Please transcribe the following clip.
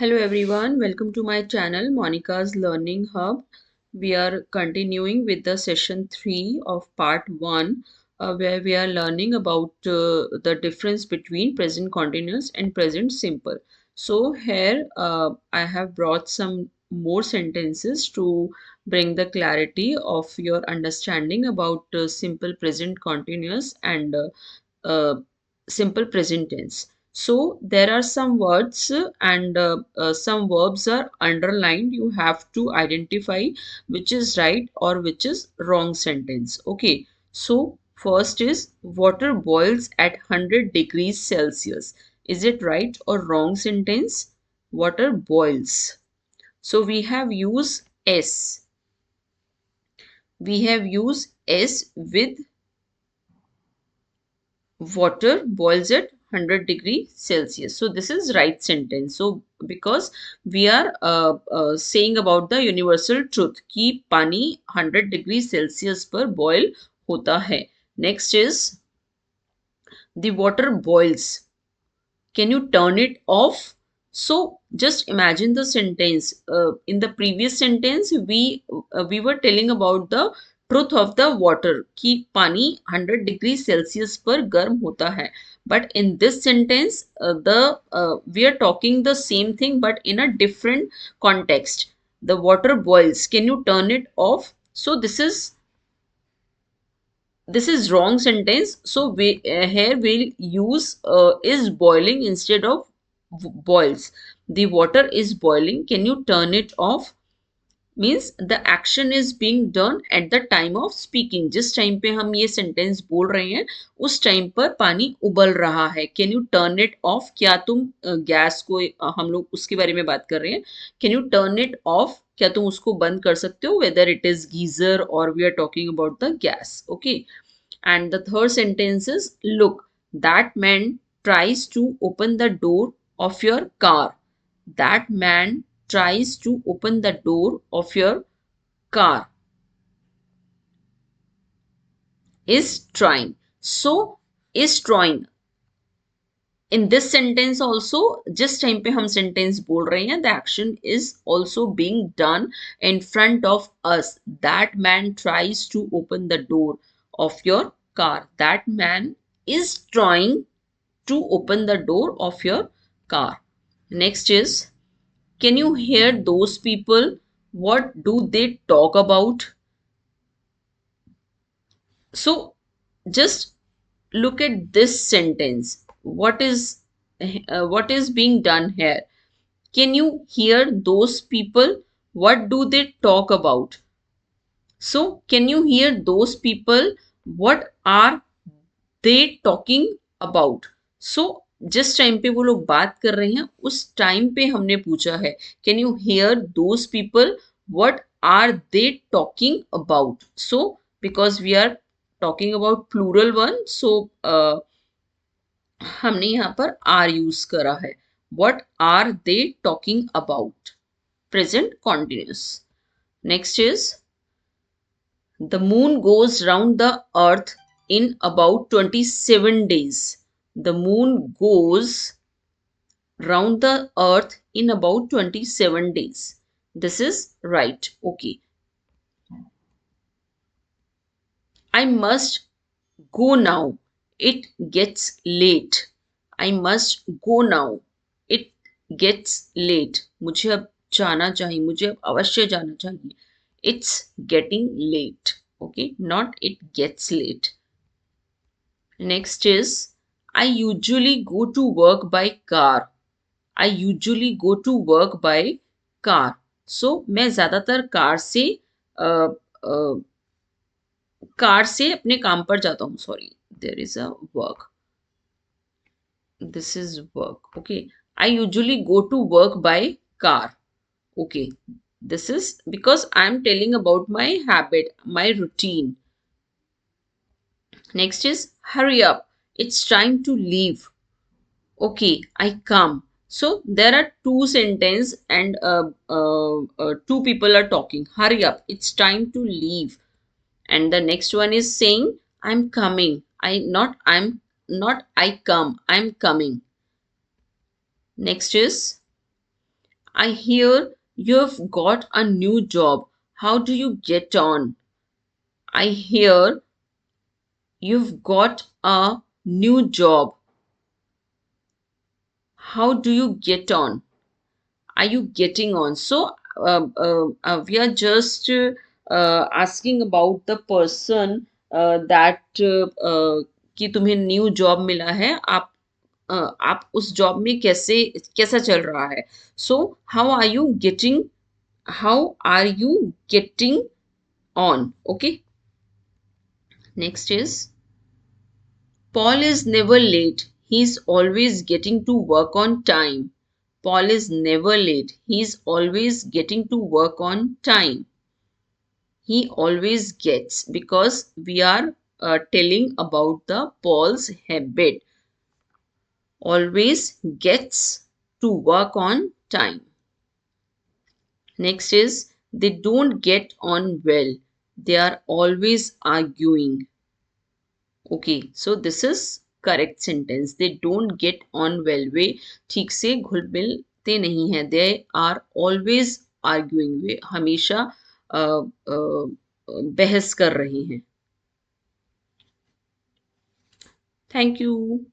Hello everyone, welcome to my channel Monica's Learning Hub. We are continuing with the session 3 of part 1 where we are learning about the difference between present continuous and present simple. So here I have brought some more sentences to bring the clarity of your understanding about simple present continuous and uh, simple present tense. So there are some words and some verbs are underlined. You have to identify which is right or which is wrong sentence. Okay. So first is water boils at 100 degrees Celsius. Is it right or wrong sentence? Water boils. So we have used S. We have used S with water boils at 100 degree Celsius. So this is right sentence. So because we are saying about the universal truth कि पानी 100 degree Celsius पर boil होता है. Next is the water boils. Can you turn it off? So just imagine the sentence. In the previous sentence, we were telling about the truth of the water कि पानी 100 degree Celsius पर गर्म होता है. But in this sentence, we are talking the same thing but in a different context. The water boils. Can you turn it off? So this is wrong sentence. So we here we'll use is boiling instead of boils. The water is boiling. Can you turn it off? Means the action is being done at the time of speaking. जिस time पे हम ये sentence बोल रहे हैं उस time पर पानी उबल रहा है. Can you turn it off? क्या तुम गैस को हम लोग उसके बारे में बात कर रहे हैं. Can you turn it off? क्या तुम उसको बंद कर सकते हो? वेदर इट इज गीजर और we are talking about the gas. Okay. And the third sentence is look, that man tries to open the door of your car. That man tries to open the door of your car. Is trying. So is trying. In this sentence also जिस time पे हम sentence बोल रहे हैं the action is also being done in front of us. That man tries to open the door of your car. That man is trying to open the door of your car. Next is, can you hear those people? What do they talk about? So just look at this sentence. What is being done here? Can you hear those people? What do they talk about? So can you hear those people? What are they talking about? So जिस time पे वो लोग बात कर रहे हैं उस time पे हमने पूछा है can you hear those people what are they talking about. So because we are talking about plural one सो हमने यहाँ पर आर यूज करा है. What are they talking about. Present continuous. Next is the moon goes round the earth in about 27 days. The moon goes round the earth in about 27 days. This is right. Okay. I must go now. It gets late. I must go now. It gets late. मुझे अब जाना चाहिए. मुझे अब अवश्य जाना चाहिए. It's getting late. Okay, not it gets late. Next is, I usually go to work by car. I usually go to work by car. So मैं ज़्यादातर कार से अपने काम पर जाता हूँ. Sorry, there is a work. This is work. Okay. I usually go to work by car. Okay. This is because I am telling about my habit, my routine. Next is hurry up. It's time to leave. Okay, I come. So there are two sentences and two people are talking. Hurry up. It's time to leave. And the next one is saying I'm coming. I'm not I come. I'm coming. Next is I hear you've got a new job. How do you get on? I hear you've got a new job. How do you get on? Are you getting on? So we are just asking about the person that कि तुम्हें new job मिला है, आप उस job में कैसा चल रहा है. So how are you getting on. Okay, next is Paul is never late. He's always getting to work on time. Paul is never late. He's always getting to work on time. He always gets, because we are telling about the Paul's habit. Always gets to work on time. Next is they don't get on well. They are always arguing. Okay, so this is correct sentence. They don't get on well. वे ठीक से घुल मिलते नहीं हैं. They are always arguing. वे हमेशा बहस कर रहे हैं. Thank you.